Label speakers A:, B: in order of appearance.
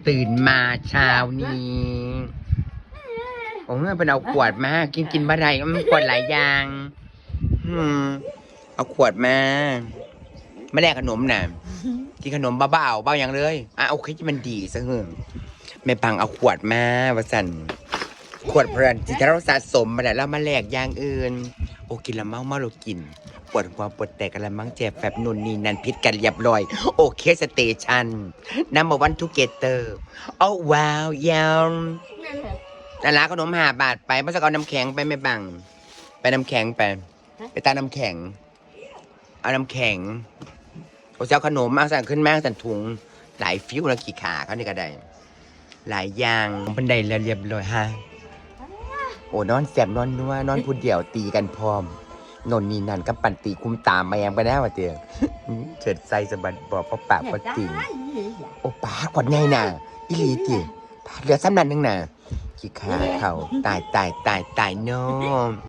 A: ตื่นมาเช้านี้โอ้เมื่อเป็นเอาขวดมากินบ่ได้มันขวดหลายอย่างเอาขวดมาไม่แลกขนมน่ะกินขนมเบาๆเบาอย่างเลยโอเคที่มันดีซะเหือแม่ปังเอาขวดมาว่าสั่นขวดเพลินที่เราสะสมมาแล้วมาแลกอย่างอื่นโอ้กินละเมาเรากินปวดหัวปวดแตกกันละมั้งเจ็บแฟบนุ่นนี่นั่นพิษกันเรียบร้อยโอเคสเตชันnumber 1 together โอ้ว้าวยาวนั่นละขนม5 บาทไปเมื่อสักเอาน้ำแข็งไปไม่บังไปน้ำแข็งไปตาน้ำแข็งเอาน้ำแข็งโอ้เจ้าขนมมาสั่งขึ้นมาสั่งถุงหลายฟิวแล้วกี่ขาเขานี่ก็ได้หลายอย่างบันไดแล้วเรียบร้อยฮะโอ้นอนแสบนอนนัวนอนพูดเดี่ยวตีกันพร้อมนนนี่นั่นกับปั่นตีคุ้มตามมาแอมกันแล้วเตียเฉิดใส่สะบัดบอกเพราะปากเพราะติ่งโอ้ปากกว่าไงน่ะอีหลีติเหลือซ้ำนันนึงน่ะขี้ขาเขาตายโน้ม